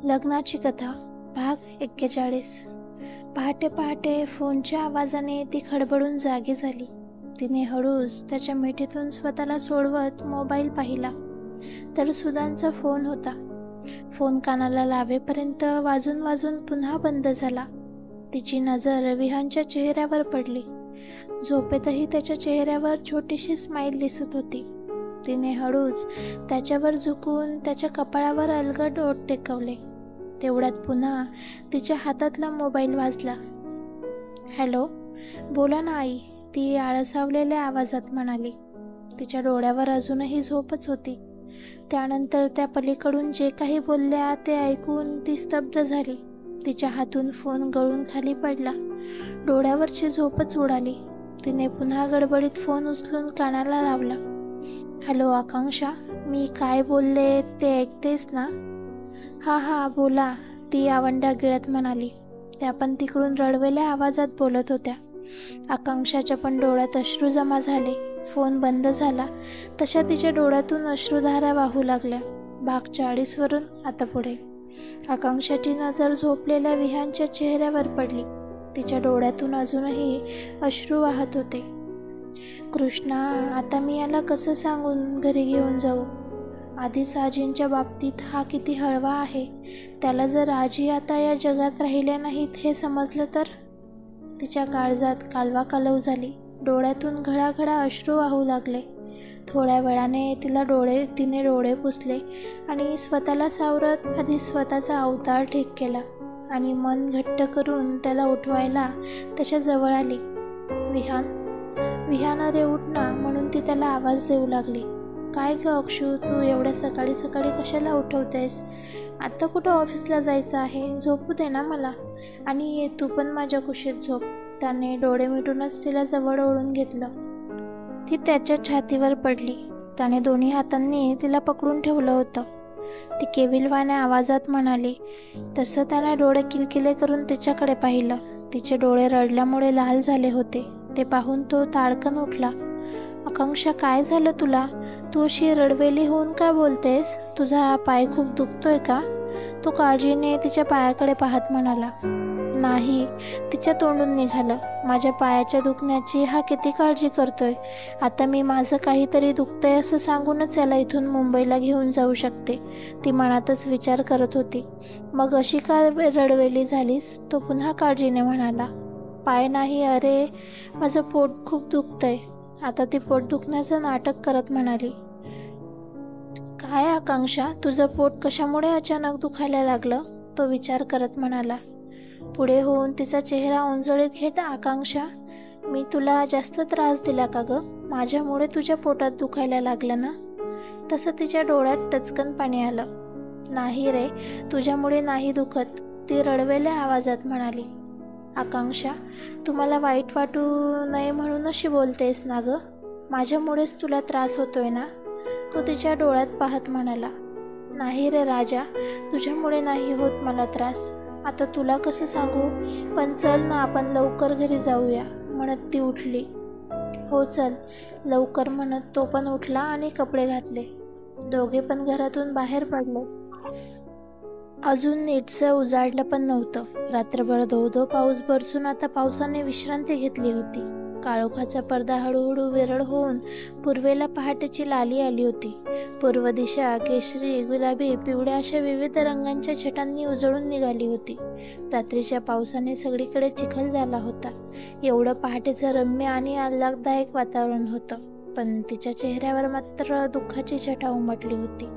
लग्नाची कथा भाग 41. पहाटे पहाटे फोनच्या आवाजाने ती खडबडून जागी झाली. तिने हळूच त्याच्या मिठीतून स्वतःला सोडवत मोबाईल पाहिला तर सुदानचा फोन होता. फोन कानाला लावेपर्यंत वाजून वाजून पुन्हा बंद झाला. तिची नजर विहानच्या चेहऱ्यावर पडली. झोपेतही त्याच्या चेहऱ्यावर छोटीशी स्माईल दिसत होती. तिने हळूच त्याच्यावर झुकून त्याच्या कपाळावर अलगद ओठ टेकवले. तेवढ्यात पुन्हा तिच्या हातातला मोबाईल वाजला. हॅलो, बोला ना आई, ती आळसावलेल्या आवाजात म्हणाली. तिच्या डोळ्यावर अजूनही झोपच होती. त्यानंतर त्या पलीकडून जे काही बोलल्या ते ऐकून ती स्तब्ध झाली. तिच्या हातून फोन गळून खाली पडला. डोळ्यावरची झोपच उडाली. तिने पुन्हा गडबडीत फोन उचलून कानाला लावला. हॅलो आकांक्षा, मी काय बोलले ते ऐकतेस ना? हा बोला, ती आवंडा गिळत म्हणाली. त्या पण तिकडून रडवेल्या आवाजात बोलत होत्या. आकांक्षाच्या पण डोळ्यात अश्रू जमा झाले. फोन बंद झाला तशा तिच्या डोळ्यातून अश्रुधारा वाहू लागल्या. भाग 40 वरून आता पुढे. आकांक्षाची नजर झोपलेल्या विहानच्या चेहऱ्यावर पडली. तिच्या डोळ्यातून अजूनही अश्रू वाहत होते. कृष्णा, आता मी याला कसं सांगून घरी घेऊन जाऊ? आधीच आजींच्या बाबतीत हा किती हळवा आहे. त्याला जर आजी आता या जगात राहिल्या नाहीत हे समजलं तर? तिच्या काळजात कालवाकालव झाली. डोळ्यातून घळाघळा अश्रू वाहू लागले. थोड्या वेळाने तिने डोळे पुसले आणि स्वतःला सावरत आधी स्वतःचा अवतार ठीक केला आणि मन घट्ट करून त्याला उठवायला त्याच्या जवळ आली. विहान अरे उठ ना, म्हणून ती त्याला आवाज देऊ लागली. काय ग अक्षू, तू एवढ्या सकाळी सकाळी कशाला उठवतेस? आत्ता कुठं ऑफिसला जायचं आहे? झोपू दे ना मला. आणि ये तू पण माझ्या कुशीत झोप. त्याने डोळे मिटूनच तिला जवळ ओढून घेतलं. ती त्याच्या छातीवर पडली. त्याने दोन्ही हातांनी तिला पकडून ठेवलं होतं. ती केविलवाण्या आवाजात म्हणाली. तसं त्याने डोळे किलकिले करून तिच्याकडे पाहिलं. तिचे डोळे रडल्यामुळे लाल झाले होते. ते पाहून तो ताडकन उठला. आकांक्षा, काय झालं तुला? तू अशी रडवेली होऊन का बोलतेस? तुझा पाय खूप दुखतोय का? तो काळजीने तिच्या पायाकडे पाहत म्हणाला. नाही, तिच्या तोंडून निघालं. माझ्या पायाच्या दुखण्याची हा किती काळजी करतोय. आता मी माझं काहीतरी दुखतंय असं सांगूनच याला इथून मुंबईला घेऊन जाऊ शकते, ती मनातच विचार करत होती. मग अशी का रडवेली झालीस? तो पुन्हा काळजीने म्हणाला. पाय नाही, अरे माझं पोट खूप दुखतंय. आता ती पोट दुखण्याचं नाटक करत म्हणाली. काय आकांक्षा, तुझं पोट कशामुळे अचानक दुखायला लागलं? तो विचार करत म्हणाला. पुढे होऊन तिचा चेहरा ओंजळीत घेत, आकांक्षा, मी तुला जास्त त्रास दिला का ग? माझ्यामुळे तुझ्या पोटात दुखायला लागलं ना? तसं तिच्या डोळ्यात टचकन पाणी आलं. नाही रे, तुझ्यामुळे नाही दुखत, ती रडवेल्या आवाजात म्हणाली. आकांक्षा, तू मला वाईट वाटू नये म्हणून अशी बोलतेस ना ग? माझ्यामुळेच तुला त्रास होतोय ना? तो तिच्या डोळ्यात पाहत म्हणाला. नाही रे राजा, तुझ्यामुळे नाही होत मला त्रास. आता तुला कसं सांगू? पण चल ना, आपण लवकर घरी जाऊया, म्हणत ती उठली. हो चल, लवकर म्हणत तो पण उठला आणि कपडे घातले. दोघे पण घरातून बाहेर पडले. अजून नीटसं उजाडलं पण नव्हतं. रात्रभर धो पाऊस बरसून आता पावसाने विश्रांती घेतली होती. काळोखाचा पडदा हळूहळू विरळ होऊन पूर्वेला पहाटेची लाली आली होती. पूर्व दिशा केशरी, गुलाबी, पिवळ्या अशा विविध रंगांच्या छटांनी उजळून निघाली होती. रात्रीच्या पावसाने सगळीकडे चिखल झाला होता. एवढं पहाटेचं रम्य आणि आल्हाददायक वातावरण होतं. पण तिच्या चेहऱ्यावर मात्र दुःखाची छटा उमटली होती.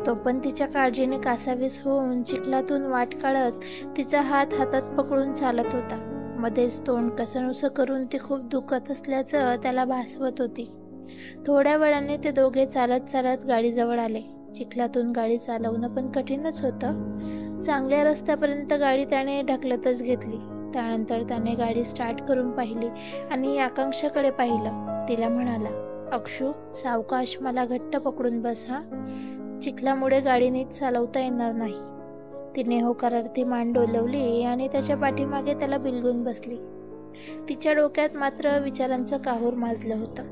तो पण तिच्या काळजीने कासावीस होऊन चिखलातून वाट काढत तिचा हात हातात पकडून चालत होता. मध्येच तोंड कसंनुसं करून ती खूप दुखत असल्याचं त्याला भासवत होती. थोड्या वेळाने ते दोघे चालत चालत गाडीजवळ आले. चिखलातून गाडी चालवणं पण कठीणच होतं. चांगल्या रस्त्यापर्यंत गाडी त्याने ढकलतच घेतली. त्यानंतर त्याने गाडी स्टार्ट करून पाहिली आणि आकांक्षाकडे पाहिलं. तिला म्हणाला, अक्षू, सावकाश, मला घट्ट पकडून बस हा. चिखलामुळे गाडी नीट चालवता येणार नाही. तिने होकारार्थी मान डोलवली आणि त्याच्या पाठीमागे त्याला बिलगून बसली. तिच्या डोक्यात मात्र विचारांचं काहूर माजलं होतं.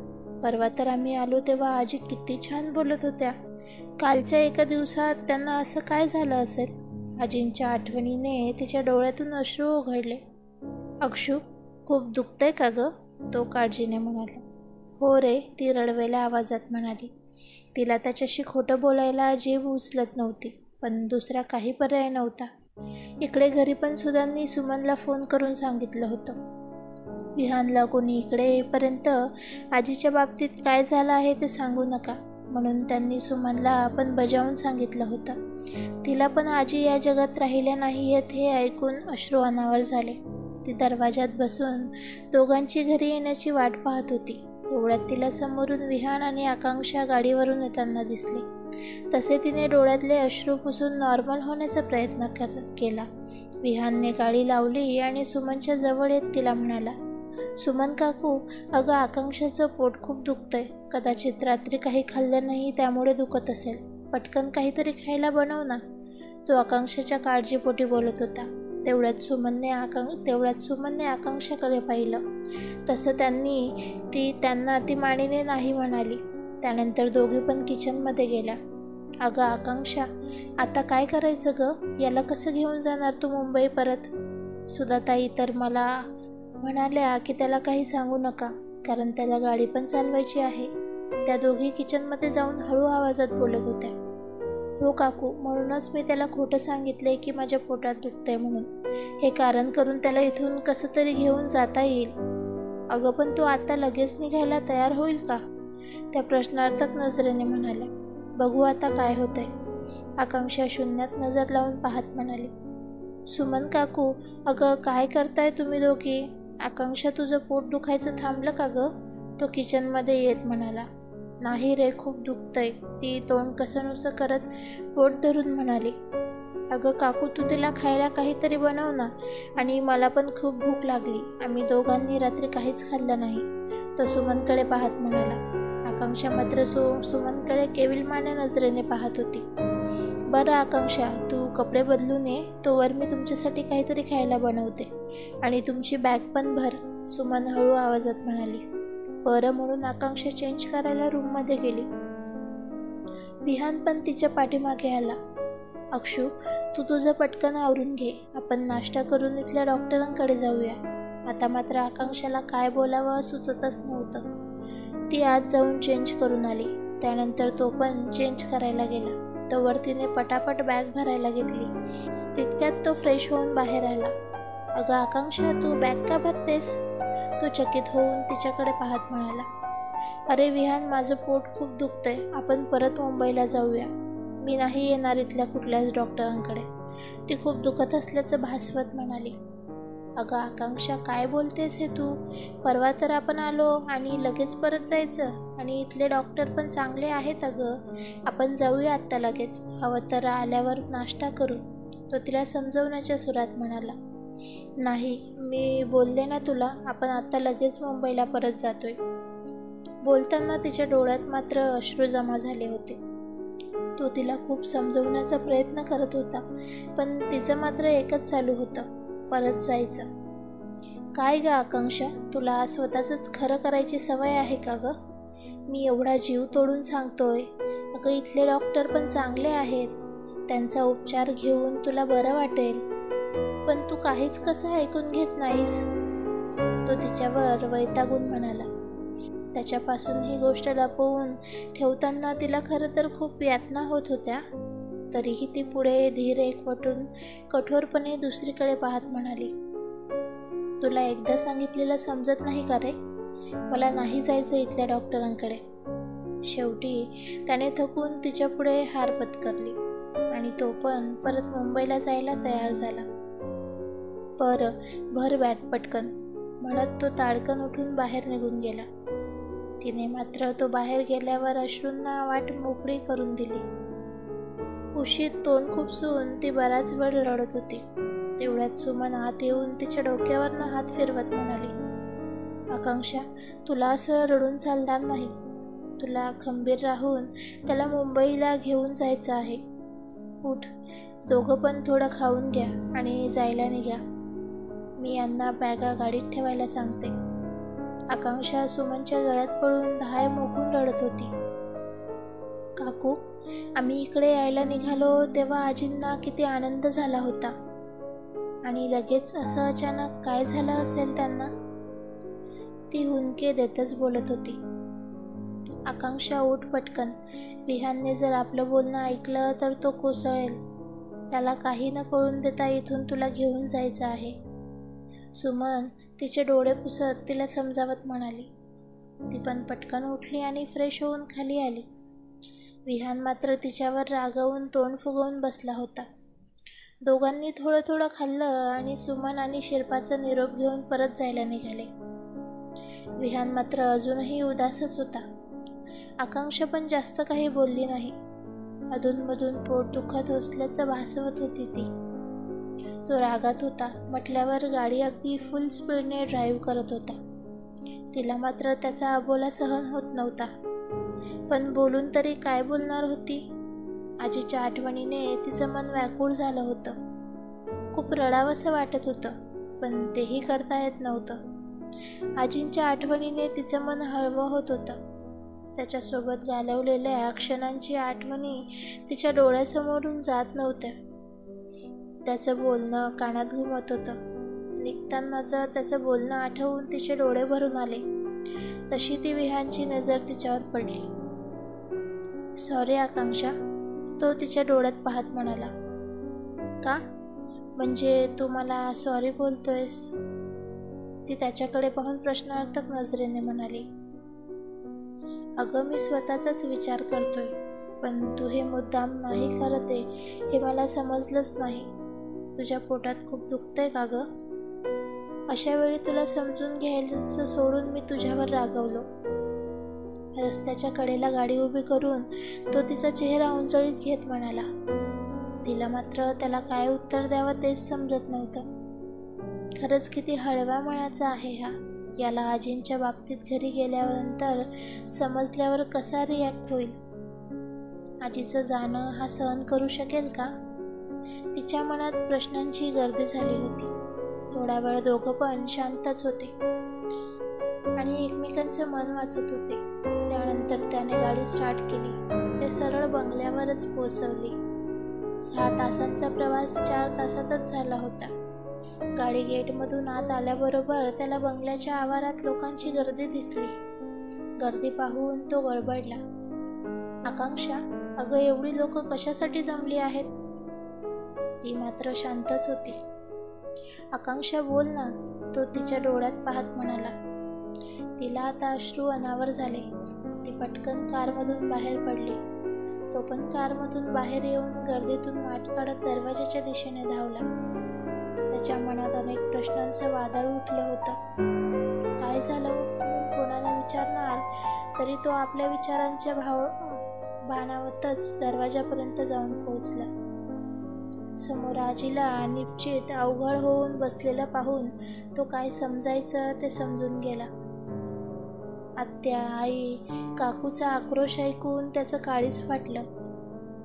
परवा तर आम्ही आलो तेव्हा आजी किती छान बोलत होत्या. कालच्या एका दिवसात त्यांना असं काय झालं असेल? आजींच्या आठवणीने तिच्या डोळ्यातून अश्रू ओघळले. अक्षू, खूप दुखतंय का गं? तो काळजीने म्हणाला. हो रे, ती रडवेल्या आवाजात म्हणाली. तिला त्याच्याशी खोटं बोलायला जीभ उचलत नव्हती, पण दुसरा काही पर्याय नव्हता. इकडे घरी पण सुधांनी सुमनला फोन करून सांगितलं होतं. विहानला कोणी इकडे येईपर्यंत आजीच्या बाबतीत काय झालं आहे ते सांगू नका, म्हणून त्यांनी सुमनला पण बजावून सांगितलं होतं. तिला पण आजी या जगात राहिल्या नाही आहेत हे ऐकून अश्रू अनावर झाले. ती दरवाजात बसून दोघांची घरी येण्याची वाट पाहत होती. तेवढ्यात तिला समोरून विहान आणि आकांक्षा गाडीवरून येताना दिसले. तसे तिने डोळ्यातले अश्रू पुसून नॉर्मल होण्याचा प्रयत्न केला. विहानने गाडी लावली आणि सुमनच्या जवळ येत तिला म्हणाला, सुमन काकू, अगं आकांक्षाचं पोट खूप दुखतंय. कदाचित रात्री काही खाल्लं नाही त्यामुळे दुखत असेल. पटकन काहीतरी खायला बनव ना. तो आकांक्षाच्या काळजीपोटी बोलत होता. तेवढ्यात सुमनने आकांक्षाकडे पाहिलं. तसं त्यांना ती मानेने नाही म्हणाली. त्यानंतर दोघी पण किचनमध्ये गेल्या. अगं आकांक्षा, आता काय करायचं गं? याला कसं घेऊन जाणार तू मुंबई परत? सुधाताई तर मला म्हणाल्या की त्याला काही सांगू नका, कारण त्याला गाडी पण चालवायची आहे. त्या दोघी किचनमध्ये जाऊन हळू आवाजात बोलत होत्या. हो काकू, म्हणूनच मी त्याला खोटं सांगितलंय की माझ्या पोटात दुखतंय म्हणून. हे कारण करून त्याला इथून कसं तरी घेऊन जाता येईल. अगं पण तू आता लगेच निघायला तयार होईल का? त्या प्रश्नार्थक नजरेने म्हणाल्या. बघू आता काय होतंय. आकांक्षा शून्यात नजर लावून पाहत म्हणाली. सुमन काकू, अगं काय करताय तुम्ही दोघी? आकांक्षा, तुझं पोट दुखायचं थांबलं का गं? तो किचनमध्ये येत म्हणाला. नाही रे, खूप दुखतंय, ती तोंड कसंनुसं करत पोट धरून म्हणाली. अगं काकू, तू तिला खायला काहीतरी बनव ना. आणि मला पण खूप भूक लागली. आम्ही दोघांनी रात्री काहीच खाल्लं नाही. तो सुमनकडे पाहत म्हणाला. आकांक्षा मात्र सुमनकडे केविलमान्या नजरेने पाहत होती. बरं आकांक्षा, तू कपडे बदलून ये, तोवर मी तुमच्यासाठी काहीतरी खायला बनवते. आणि तुमची बॅग पण भर, सुमन हळू आवाजात म्हणाली. बरं म्हणून आकांक्षा चेंज करायला रूममध्ये गेली. विहान पण तिच्या पाठीमागे आला. अक्षू, तू तुझं पटकन आवरून घे. आपण नाश्ता करून इथल्या डॉक्टरांकडे जाऊया. आता मात्र आकांक्षाला काय बोलावं सुचतच नव्हतं. ती आत जाऊन चेंज करून आली. त्यानंतर तो पण चेंज करायला गेला. तोवर तिने पटापट बॅग भरायला घेतली. तितक्यात तो फ्रेश होऊन बाहेर आला. अगं आकांक्षा, तू बॅग का भरतेस? तो चकित होऊन तिच्याकडे पाहत म्हणाला. अरे विहान, माझं पोट खूप दुखतंय. आपण परत मुंबईला जाऊया. मी नाही येणार इथल्या कुठल्याच डॉक्टरांकडे. ती खूप दुखत असल्याचं भासवत म्हणाली. अगं आकांक्षा, काय बोलतेस हे तू? परवा तर आपण आलो आणि लगेच परत जायचं. आणि इथले डॉक्टर पण चांगले आहेत अगं. आपण जाऊया आत्ता लगेच. हवं तर आल्यावर नाश्ता करू. तो तिला समजवण्याच्या सुरात म्हणाला. नाही, मी बोलले ना तुला, आपण आत्ता लगेच मुंबईला परत जातोय. बोलताना तिच्या डोळ्यात मात्र अश्रू जमा झाले होते. तो तिला खूप समजवण्याचा प्रयत्न करत होता, पण तिचं मात्र एकच चालू होतं, परत जायचं. काय ग आकांक्षा, तुला स्वतःच खरं करायची सवय आहे का ग? मी एवढा जीव तोडून सांगतोय. अगं इथले डॉक्टर पण चांगले आहेत. त्यांचा उपचार घेऊन तुला बरं वाटेल. पण तू काहीच कसं ऐकून घेत नाहीस? तो तिच्यावर वैतागून म्हणाला. त्याच्यापासून ही गोष्ट लपवून ठेवताना तिला खरं तर खूप यातना होत होत्या. तरीही ती पुढे धीर एकवटून कठोरपणे दुसरीकडे पाहत म्हणाली. तुला एकदा सांगितलेलं समजत नाही का रे? मला नाही जायचं इथल्या डॉक्टरांकडे. शेवटी त्याने थकून तिच्या पुढे हार पत्करली आणि तो पण परत मुंबईला जायला तयार झाला. भर बॅग पटकन, म्हणत तो ताडकन उठून बाहेर निघून गेला. तिने मात्र तो बाहेर गेल्यावर अश्रूंना वाट मोकळी करून दिली. उशीत तोंड खुपसून ती बराच वेळ रडत होती. तेवढ्यात सुमन आत येऊन तिच्या डोक्यावरनं हात फिरवत म्हणाली. आकांक्षा, तुला असं रडून चालणार नाही. तुला खंबीर राहून त्याला मुंबईला घेऊन जायचं आहे. उठ, दोघं पण थोडं खाऊन घ्या आणि जायला निघा. मी यांना बॅगा गाडीत ठेवायला सांगते. आकांक्षा सुमनच्या गळ्यात पडून धाय मोकून रडत होती. काकू, आम्ही इकडे यायला निघालो तेव्हा आजींना किती आनंद झाला होता. आणि लगेच असं अचानक काय झालं असेल त्यांना? ती हुंदके देतच बोलत होती. आकांक्षा, उठ पटकन. विहानने जर आपलं बोलणं ऐकलं तर तो कोसळेल. त्याला काही न कळून देता इथून तुला घेऊन जायचं आहे. सुमन तिचे डोळे पुसत तिला समजावत म्हणाली. ती पण पटकन उठली आणि फ्रेश होऊन खाली आली. विहान मात्र तिच्यावर रागावून तोंड फुगवून बसला होता. दोघांनी थोडं थोडं खाल्लं आणि सुमन आणि शिरपाचा निरोप घेऊन परत जायला निघाले. विहान मात्र अजूनही उदासच होता. आकांक्षा पण जास्त काही बोलली नाही. अधूनमधून पोट दुखत असल्याचं भासवत होती ती. तो रागात होता म्हटल्यावर गाडी अगदी फुल स्पीडने ड्राईव्ह करत होता. तिला मात्र त्याचा अबोला सहन होत नव्हता. पण बोलून तरी काय बोलणार होती? आजीच्या आठवणीने तिचं मन व्याकुळ झालं होतं. खूप रडावंसं वाटत होतं, पण तेही करता येत नव्हतं. आजींच्या आठवणीने तिचं मन हळवं होत होतं. त्याच्यासोबत घालवलेल्या क्षणांची आठवणी तिच्या डोळ्यासमोरून जात नव्हत्या. त्याचं बोलणं कानात घुमत होतं. निघतानाचं त्याचं बोलणं आठवून तिचे डोळे भरून आले. तशी ती विहानची नजर तिच्यावर पडली. सॉरी आकांक्षा, तो तिच्या डोळ्यात पाहत म्हणाला. का? म्हणजे तू मला सॉरी बोलतोयस? ती त्याच्याकडे पाहून प्रश्नार्थक नजरेने म्हणाली. अगं, मी स्वतःचाच विचार करतोय, पण तू हे मुद्दाम नाही करत आहे हे मला समजलंच नाही. तुझ्या पोटात खूप दुखतंय का गं? अशा वेळी तुला समजून घ्यायचं सोडून मी तुझ्यावर रागवलो. रस्त्याच्या कडेला गाडी उभी करून तो तिचा चेहरा उंचळीत घेत म्हणाला. तिला मात्र त्याला काय उत्तर द्यावं तेच समजत नव्हतं. खरंच किती हळव्या मनाचा आहे हा. याला आजींच्या बाबतीत घरी गेल्यानंतर समजल्यावर कसा रिॲक्ट होईल? आजीचं जाणं हा सहन करू शकेल का? तिच्या मनात प्रश्नांची गर्दी झाली होती. थोडा वेळ दोघं पण शांतच होते आणि एकमेकांचं मन वाचत होते. त्यानंतर त्याने गाडी स्टार्ट केली. ते सरळ बंगल्यावरच पोहोचवली. 6 तासांचा प्रवास 4 तासातच झाला होता. गाडी गेटमधून आत आल्याबरोबर त्याला बंगल्याच्या आवारात लोकांची गर्दी दिसली. गर्दी पाहून तो गडबडला. आकांक्षा, अगं, एवढी लोक कशासाठी जमली आहेत? ती मात्र शांतच होती. आकांक्षा, बोल ना, तो तिच्या डोळ्यात पाहत म्हणाला. तिला आता अश्रू अनावर झाले. ती पटकन कारमधून बाहेर पडली. तो पण कारमधून बाहेर येऊन गर्दीतून वाट काढत दरवाजाच्या दिशेने धावला. त्याच्या मनात अनेक प्रश्नांचं वादळ उठलं होतं. काय झालं म्हणून कोणाला विचारणार, तरी तो आपल्या विचारांच्या भानावतच दरवाजापर्यंत जाऊन पोहोचला. समोर आजीला निश्चित अवघड होऊन बसलेला पाहून तो काय समजायचं ते समजून गेला. आत्या, आई, काकूचा आक्रोश ऐकून त्याचं काळीच फाटलं.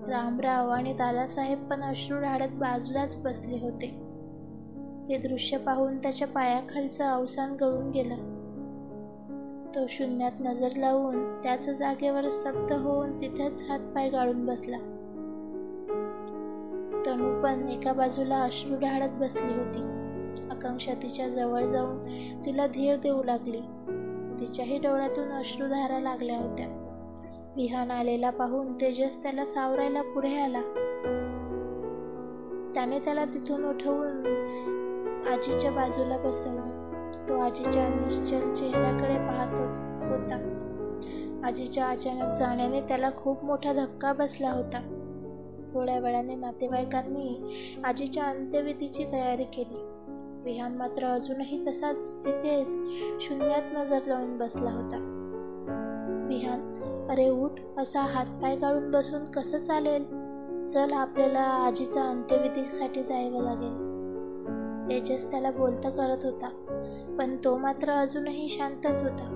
रामराव आणि दादासाहेब पण अश्रू ढाळत बाजूलाच बसले होते. ते दृश्य पाहून त्याच्या पायाखालचं अवसान गळून गेलं. तो शून्यात नजर लावून त्याच जागेवर स्तब्ध होऊन तिथेच हातपाय गाळून बसला. तनू पण एका बाजूला अश्रू ढाळत बसली होती. आकांक्षा तिच्या जवळ जाऊन तिला धीर देऊ लागली. तिच्याही डोळ्यातून अश्रुधारा लागल्या होत्या. विहान आलेला पाहून तेजस त्याला सावरायला पुढे आला. त्याने त्याला तिथून उठवून आजीच्या बाजूला बसवलं. तो आजीच्या निश्चल चेहऱ्याकडे पाहत होता. आजीच्या अचानक जाण्याने त्याला खूप मोठा धक्का बसला होता. थोड्या वेळाने नातेवाईकांनी आजीच्या अंत्यविधीची तयारी केली. विहान मात्र अजूनही तसाच तिथेच शून्यात नजर लावून बसला होता. विहान, अरे उठ, असा हातपाय गाळून बसून कसं चालेल? चल, आपल्याला आजीचा अंत्यविधीसाठी जावं लागेल. तेजस त्याला बोलतं करत होता, पण तो मात्र अजूनही शांतच होता.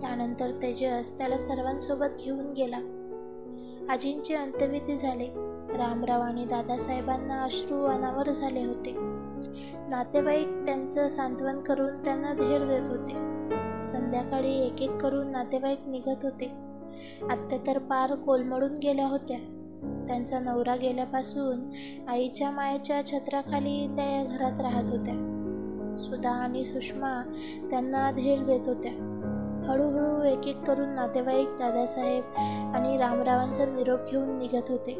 त्यानंतर तेजस त्याला सर्वांसोबत घेऊन गेला. आजींचे अंत्यविधी झाले. रामराव आणि दादासाहेबांना अश्रू अनावर झाले होते. नातेवाईक त्यांचं सांत्वन करून त्यांना धीर देत होते. संध्याकाळी एक एक करून नातेवाईक निघत होते. आत्या तर पार कोलमडून गेल्या होत्या. त्यांचा नवरा गेल्यापासून आईच्या मायेच्या छत्राखाली त्या या घरात राहत होत्या. सुधा आणि सुषमा त्यांना धीर देत होत्या. हळूहळू एक एक करून नातेवाईक दादासाहेब आणि रामरावांचा निरोप घेऊन निघत होते.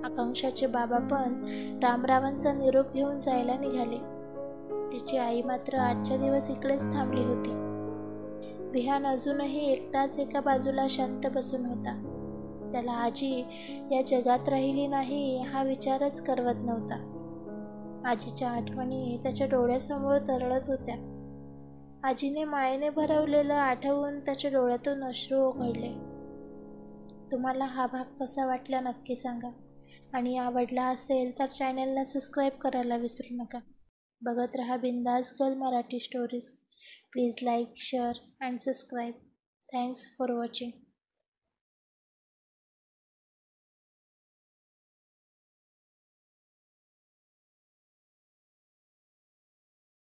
आकांक्षाचे बाबा पण रामरावांचा निरोप घेऊन जायला निघाले. तिची आई मात्र आजच्या दिवस इकडेच थांबली होती. विहान अजूनही एकटाच एका बाजूला शांत बसून होता. त्याला आजी या जगात राहिली नाही हा विचारच करवत नव्हता. आजीच्या आठवणी त्याच्या डोळ्यासमोर तरळत होत्या. आजीने मायेने भरवलेलं आठवून त्याच्या डोळ्यातून अश्रू ओघळले. तुम्हाला हा भाग कसा वाटला नक्की सांगा आणि आवडला असेल तर चॅनलला सबस्क्राईब करायला विसरू नका. बघत रहा बिंदास girl Marathi stories. Please like, share and subscribe. Thanks for watching.